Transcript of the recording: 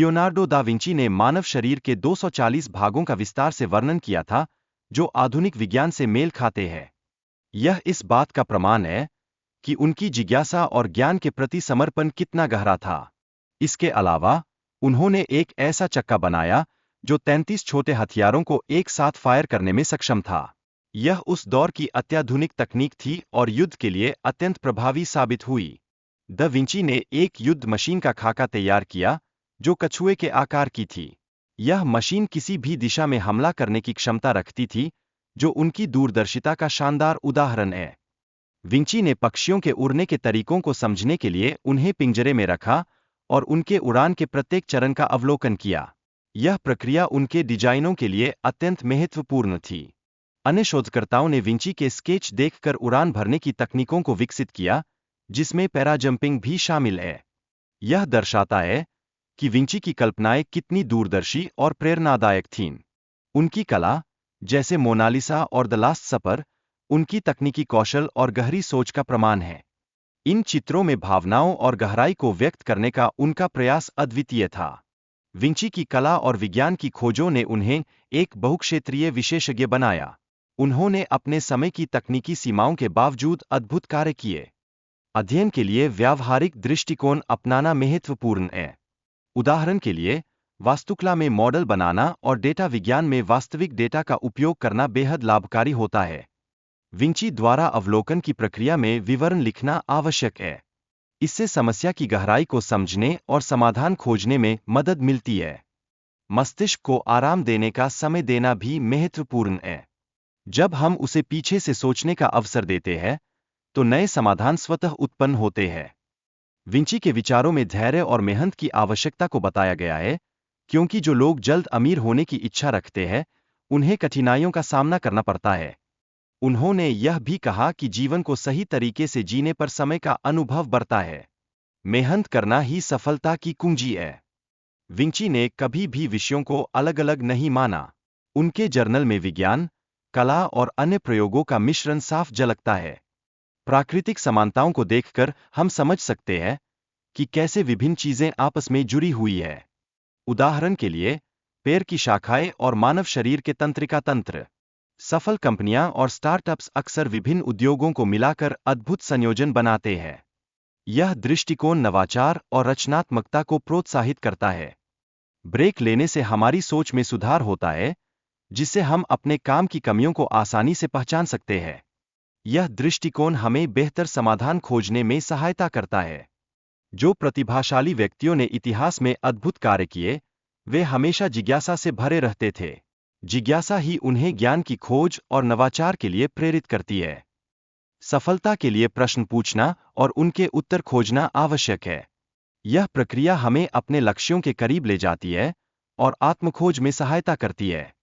Leonardo da Vinci ने मानव शरीर के 240 भागों का विस्तार से वर्णन किया था, जो आधुनिक विज्ञान से मेल खाते हैं। यह इस बात का प्रमाण है कि उनकी जिज्ञासा और ज्ञान के प्रति समर्पण कितना गहरा था। इसके अलावा उन्होंने एक ऐसा चक्का बनाया जो 33 छोटे हथियारों को एक साथ फायर करने में सक्षम था। यह उस दौर की अत्याधुनिक तकनीक थी और युद्ध के लिए अत्यंत प्रभावी साबित हुई। दा विंची ने एक युद्ध मशीन का खाका तैयार किया जो कछुए के आकार की थी। यह मशीन किसी भी दिशा में हमला करने की क्षमता रखती थी, जो उनकी दूरदर्शिता का शानदार उदाहरण है। विंची ने पक्षियों के उड़ने के तरीकों को समझने के लिए उन्हें पिंजरे में रखा और उनके उड़ान के प्रत्येक चरण का अवलोकन किया। यह प्रक्रिया उनके डिजाइनों के लिए अत्यंत महत्वपूर्ण थी। अन्य शोधकर्ताओं ने विंची के स्केच देखकर उड़ान भरने की तकनीकों को विकसित किया, जिसमें पैराजंपिंग भी शामिल है। यह दर्शाता है कि विंची की कल्पनाएं कितनी दूरदर्शी और प्रेरणादायक थीं। उनकी कला, जैसे मोनालिसा और द लास्ट सपर, उनकी तकनीकी कौशल और गहरी सोच का प्रमाण है। इन चित्रों में भावनाओं और गहराई को व्यक्त करने का उनका प्रयास अद्वितीय था। विंची की कला और विज्ञान की खोजों ने उन्हें एक बहुक्षेत्रीय विशेषज्ञ बनाया। उन्होंने अपने समय की तकनीकी सीमाओं के बावजूद अद्भुत कार्य किए। अध्ययन के लिए व्यावहारिक दृष्टिकोण अपनाना महत्वपूर्ण है। उदाहरण के लिए, वास्तुकला में मॉडल बनाना और डेटा विज्ञान में वास्तविक डेटा का उपयोग करना बेहद लाभकारी होता है। विंची द्वारा अवलोकन की प्रक्रिया में विवरण लिखना आवश्यक है। इससे समस्या की गहराई को समझने और समाधान खोजने में मदद मिलती है। मस्तिष्क को आराम देने का समय देना भी महत्वपूर्ण है। जब हम उसे पीछे से सोचने का अवसर देते हैं, तो नए समाधान स्वतः उत्पन्न होते हैं। विंची के विचारों में धैर्य और मेहनत की आवश्यकता को बताया गया है, क्योंकि जो लोग जल्द अमीर होने की इच्छा रखते हैं, उन्हें कठिनाइयों का सामना करना पड़ता है। उन्होंने यह भी कहा कि जीवन को सही तरीके से जीने पर समय का अनुभव बढ़ता है। मेहनत करना ही सफलता की कुंजी है। विंची ने कभी भी विषयों को अलग-अलग नहीं माना। उनके जर्नल में विज्ञान, कला और अन्य प्रयोगों का मिश्रण साफ झलकता है। प्राकृतिक समानताओं को देखकर हम समझ सकते हैं कि कैसे विभिन्न चीजें आपस में जुड़ी हुई है। उदाहरण के लिए, पेड़ की शाखाएं और मानव शरीर के तंत्रिका तंत्र। सफल कंपनियां और स्टार्टअप्स अक्सर विभिन्न उद्योगों को मिलाकर अद्भुत संयोजन बनाते हैं। यह दृष्टिकोण नवाचार और रचनात्मकता को प्रोत्साहित करता है। ब्रेक लेने से हमारी सोच में सुधार होता है, जिससे हम अपने काम की कमियों को आसानी से पहचान सकते हैं। यह दृष्टिकोण हमें बेहतर समाधान खोजने में सहायता करता है। जो प्रतिभाशाली व्यक्तियों ने इतिहास में अद्भुत कार्य किए, वे हमेशा जिज्ञासा से भरे रहते थे। जिज्ञासा ही उन्हें ज्ञान की खोज और नवाचार के लिए प्रेरित करती है। सफलता के लिए प्रश्न पूछना और उनके उत्तर खोजना आवश्यक है। यह प्रक्रिया हमें अपने लक्ष्यों के करीब ले जाती है और आत्मखोज में सहायता करती है।